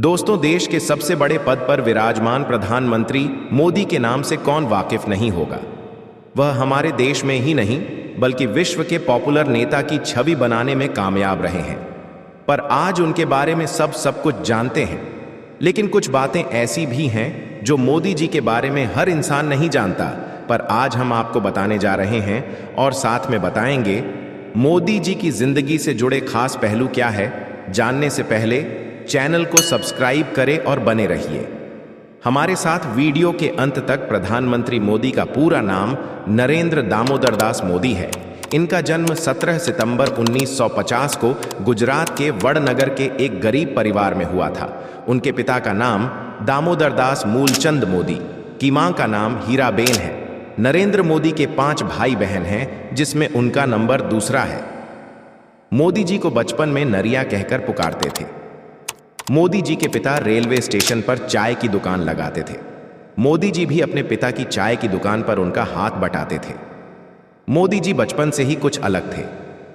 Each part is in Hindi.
दोस्तों, देश के सबसे बड़े पद पर विराजमान प्रधानमंत्री मोदी के नाम से कौन वाकिफ नहीं होगा। वह हमारे देश में ही नहीं बल्कि विश्व के पॉपुलर नेता की छवि बनाने में कामयाब रहे हैं। पर आज उनके बारे में सब कुछ जानते हैं, लेकिन कुछ बातें ऐसी भी हैं जो मोदी जी के बारे में हर इंसान नहीं जानता। पर आज हम आपको बताने जा रहे हैं और साथ में बताएंगे मोदी जी की जिंदगी से जुड़े खास पहलू क्या है। जानने से पहले चैनल को सब्सक्राइब करें और बने रहिए हमारे साथ वीडियो के अंत तक। प्रधानमंत्री मोदी का पूरा नाम नरेंद्र दामोदर दास मोदी है। इनका जन्म 17 सितंबर 1950 को गुजरात के वडनगर के एक गरीब परिवार में हुआ था। उनके पिता का नाम दामोदर दास मूलचंद मोदी की मां का नाम हीराबेन है। नरेंद्र मोदी के 5 भाई बहन हैं, जिसमें उनका नंबर दूसरा है। मोदी जी को बचपन में नरिया कहकर पुकारते थे। मोदी जी के पिता रेलवे स्टेशन पर चाय की दुकान लगाते थे। मोदी जी भी अपने पिता की चाय की दुकान पर उनका हाथ बटाते थे। मोदी जी बचपन से ही कुछ अलग थे।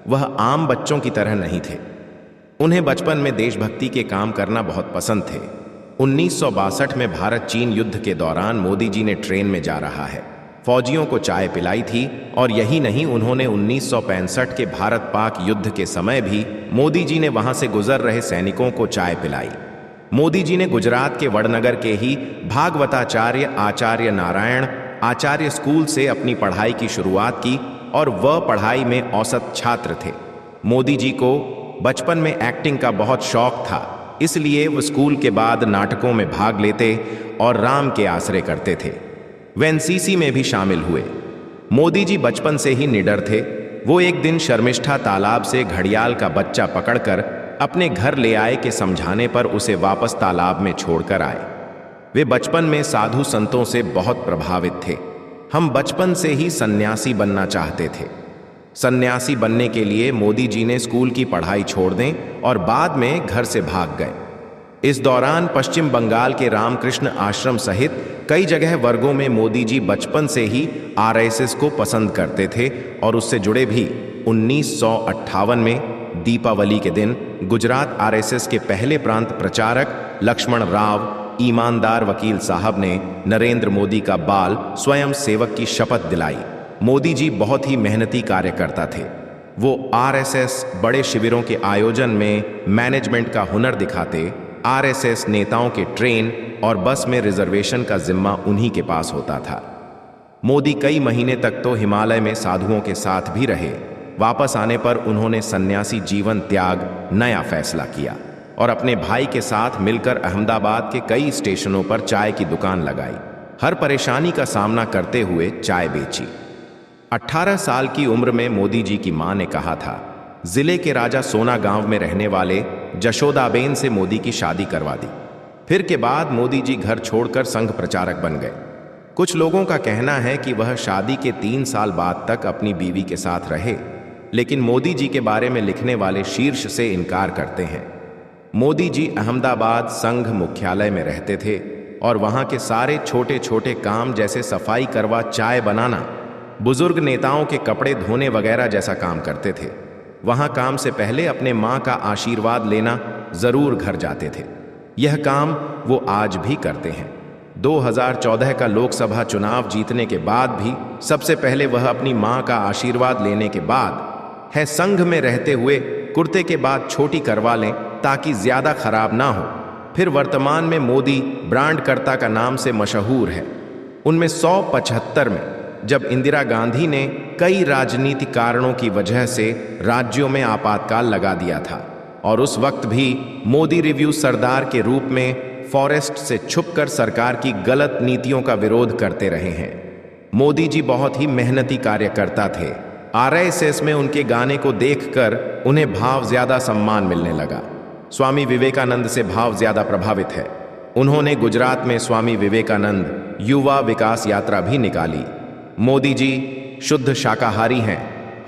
वह आम बच्चों की तरह नहीं थे। उन्हें बचपन में देशभक्ति के काम करना बहुत पसंद थे। 1962 में भारत चीन युद्ध के दौरान मोदी जी ने ट्रेन में जा रहा है फौजियों को चाय पिलाई थी। और यही नहीं, उन्होंने 1965 के भारत पाक युद्ध के समय भी मोदी जी ने वहां से गुजर रहे सैनिकों को चाय पिलाई। मोदी जी ने गुजरात के वडनगर के ही भागवताचार्य आचार्य नारायण आचार्य स्कूल से अपनी पढ़ाई की शुरुआत की और वह पढ़ाई में औसत छात्र थे। मोदी जी को बचपन में एक्टिंग का बहुत शौक था, इसलिए वो स्कूल के बाद नाटकों में भाग लेते और राम के आसरे करते थे। वे एनसीसी में भी शामिल हुए। मोदी जी बचपन से ही निडर थे। वो एक दिन शर्मिष्ठा तालाब से घड़ियाल का बच्चा पकड़कर अपने घर ले आए कि समझाने पर उसे वापस तालाब में छोड़कर आए। वे बचपन में साधु संतों से बहुत प्रभावित थे। हम बचपन से ही सन्यासी बनना चाहते थे। सन्यासी बनने के लिए मोदी जी ने स्कूल की पढ़ाई छोड़ दें और बाद में घर से भाग गए। इस दौरान पश्चिम बंगाल के रामकृष्ण आश्रम सहित कई जगह वर्गों में मोदी जी बचपन से ही आरएसएस को पसंद करते थे और उससे जुड़े भी। 1958 में दीपावली के दिन गुजरात आरएसएस के पहले प्रांत प्रचारक लक्ष्मण राव ईमानदार वकील साहब ने नरेंद्र मोदी का बाल स्वयं सेवक की शपथ दिलाई। मोदी जी बहुत ही मेहनती कार्यकर्ता थे। वो आरएसएस बड़े शिविरों के आयोजन में मैनेजमेंट का हुनर दिखाते। आरएसएस नेताओं के ट्रेन और बस में रिजर्वेशन का जिम्मा उन्हीं के पास होता था। मोदी कई महीने तक तो हिमालय में साधुओं के साथ भी रहे। वापस आने पर उन्होंने सन्यासी जीवन त्याग नया फैसला किया और अपने भाई के साथ मिलकर अहमदाबाद के कई स्टेशनों पर चाय की दुकान लगाई। हर परेशानी का सामना करते हुए चाय बेची। 18 साल की उम्र में मोदी जी की मां ने कहा था, जिले के राजा सोना गांव में रहने वाले जशोदाबेन से मोदी की शादी करवा दी। फिर के बाद मोदी जी घर छोड़कर संघ प्रचारक बन गए। कुछ लोगों का कहना है कि वह शादी के 3 साल बाद तक अपनी बीवी के साथ रहे, लेकिन मोदी जी के बारे में लिखने वाले शीर्ष से इनकार करते हैं। मोदी जी अहमदाबाद संघ मुख्यालय में रहते थे और वहां के सारे छोटे छोटे काम जैसे सफाई करवा, चाय बनाना, बुजुर्ग नेताओं के कपड़े धोने वगैरह जैसा काम करते थे। वहां काम से पहले अपने मां का आशीर्वाद लेना जरूर घर जाते थे। यह काम वो आज भी करते हैं। 2014 का लोकसभा चुनाव जीतने के बाद भी सबसे पहले वह अपनी मां का आशीर्वाद लेने के बाद है संघ में रहते हुए कुर्ते के बाद छोटी करवा लें ताकि ज्यादा खराब ना हो। फिर वर्तमान में मोदी ब्रांडकर्ता का नाम से मशहूर है। 1975 में जब इंदिरा गांधी ने कई राजनीतिक कारणों की वजह से राज्यों में आपातकाल लगा दिया था और उस वक्त भी मोदी रिव्यू सरदार के रूप में फॉरेस्ट से छुपकर सरकार की गलत नीतियों का विरोध करते रहे हैं। मोदी जी बहुत ही मेहनती कार्यकर्ता थे। आरएसएस में उनके गाने को देखकर उन्हें भाव ज्यादा सम्मान मिलने लगा। स्वामी विवेकानंद से भाव ज्यादा प्रभावित है। उन्होंने गुजरात में स्वामी विवेकानंद युवा विकास यात्रा भी निकाली। मोदी जी शुद्ध शाकाहारी हैं,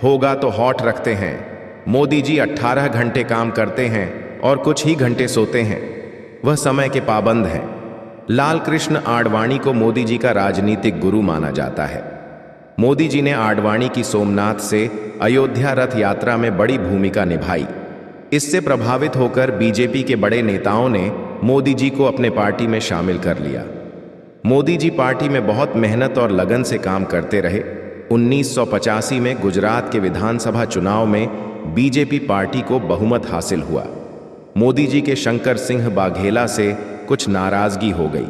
होगा तो हॉट रखते हैं। मोदी जी 18 घंटे काम करते हैं और कुछ ही घंटे सोते हैं। वह समय के पाबंद हैं। लाल कृष्ण आडवाणी को मोदी जी का राजनीतिक गुरु माना जाता है। मोदी जी ने आडवाणी की सोमनाथ से अयोध्या रथ यात्रा में बड़ी भूमिका निभाई। इससे प्रभावित होकर बीजेपी के बड़े नेताओं ने मोदी जी को अपने पार्टी में शामिल कर लिया। मोदी जी पार्टी में बहुत मेहनत और लगन से काम करते रहे। 1985 में गुजरात के विधानसभा चुनाव में बीजेपी पार्टी को बहुमत हासिल हुआ। मोदी जी के शंकर सिंह वाघेला से कुछ नाराजगी हो गई,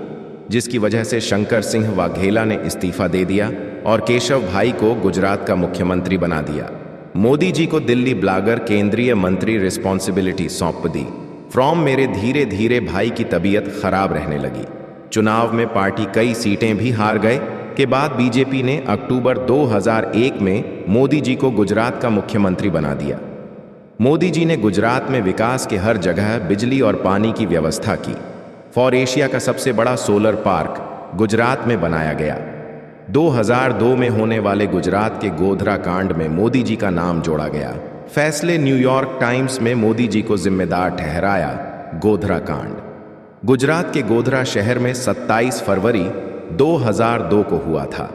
जिसकी वजह से शंकर सिंह वाघेला ने इस्तीफा दे दिया और केशव भाई को गुजरात का मुख्यमंत्री बना दिया। मोदी जी को दिल्ली बुलाकर केंद्रीय मंत्री रिस्पॉन्सिबिलिटी सौंप दी। फ्रॉम मेरे धीरे धीरे भाई की तबीयत खराब रहने लगी। चुनाव में पार्टी कई सीटें भी हार गए के बाद बीजेपी ने अक्टूबर 2001 में मोदी जी को गुजरात का मुख्यमंत्री बना दिया। मोदी जी ने गुजरात में विकास के हर जगह बिजली और पानी की व्यवस्था की। फॉर एशिया का सबसे बड़ा सोलर पार्क गुजरात में बनाया गया। 2002 में होने वाले गुजरात के गोधरा कांड में मोदी जी का नाम जोड़ा गया। फैसले न्यूयॉर्क टाइम्स में मोदी जी को जिम्मेदार ठहराया। गोधरा कांड गुजरात के गोधरा शहर में 27 फरवरी 2002 को हुआ था।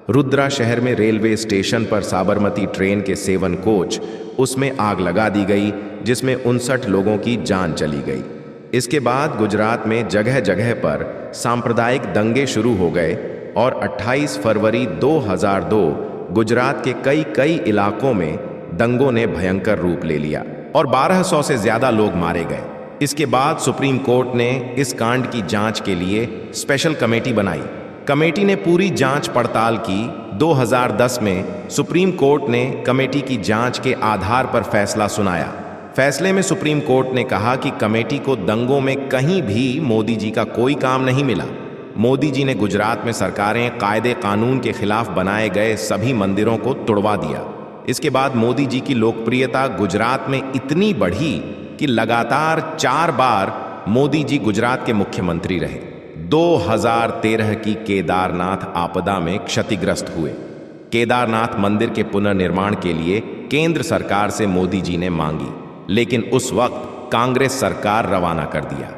रुद्रा शहर में रेलवे स्टेशन पर साबरमती ट्रेन के 7 कोच उसमें आग लगा दी गई, जिसमें 59 लोगों की जान चली गई। इसके बाद गुजरात में जगह जगह पर सांप्रदायिक दंगे शुरू हो गए और 28 फरवरी 2002 गुजरात के कई इलाकों में दंगों ने भयंकर रूप ले लिया और 1200 से ज्यादा लोग मारे गए। इसके बाद सुप्रीम कोर्ट ने इस कांड की जांच के लिए स्पेशल कमेटी बनाई। कमेटी ने पूरी जांच पड़ताल की। 2010 में सुप्रीम कोर्ट ने कमेटी की जांच के आधार पर फैसला सुनाया। फैसले में सुप्रीम कोर्ट ने कहा कि कमेटी को दंगों में कहीं भी मोदी जी का कोई काम नहीं मिला। मोदी जी ने गुजरात में सरकारें कायदे कानून के खिलाफ बनाए गए सभी मंदिरों को तुड़वा दिया। इसके बाद मोदी जी की लोकप्रियता गुजरात में इतनी बढ़ी कि लगातार 4 बार मोदी जी गुजरात के मुख्यमंत्री रहे। 2013 की केदारनाथ आपदा में क्षतिग्रस्त हुए। केदारनाथ मंदिर के पुनर्निर्माण के लिए केंद्र सरकार से मोदी जी ने मांगी, लेकिन उस वक्त कांग्रेस सरकार रवाना कर दिया।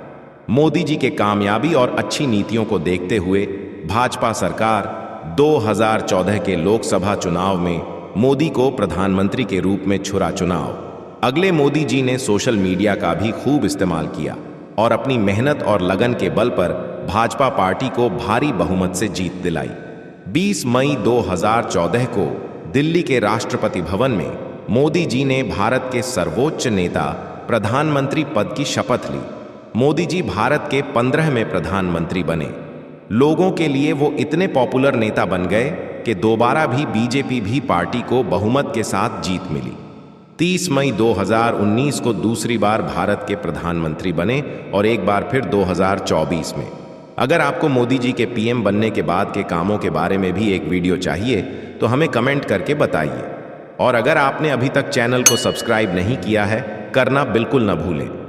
मोदी जी के कामयाबी और अच्छी नीतियों को देखते हुए भाजपा सरकार 2014 के लोकसभा चुनाव में मोदी को प्रधानमंत्री के रूप में चुनाव। अगले मोदी जी ने सोशल मीडिया का भी खूब इस्तेमाल किया और अपनी मेहनत और लगन के बल पर भाजपा पार्टी को भारी बहुमत से जीत दिलाई। 20 मई 2014 को दिल्ली के राष्ट्रपति भवन में मोदी जी ने भारत के सर्वोच्च नेता प्रधानमंत्री पद की शपथ ली। मोदी जी भारत के 15वें प्रधानमंत्री बने। लोगों के लिए वो इतने पॉपुलर नेता बन गए कि दोबारा भी बीजेपी भी पार्टी को बहुमत के साथ जीत मिली। 30 मई 2019 को दूसरी बार भारत के प्रधानमंत्री बने और एक बार फिर 2024 में। अगर आपको मोदी जी के पीएम बनने के बाद के कामों के बारे में भी एक वीडियो चाहिए तो हमें कमेंट करके बताइए। और अगर आपने अभी तक चैनल को सब्सक्राइब नहीं किया है, करना बिल्कुल न भूलें।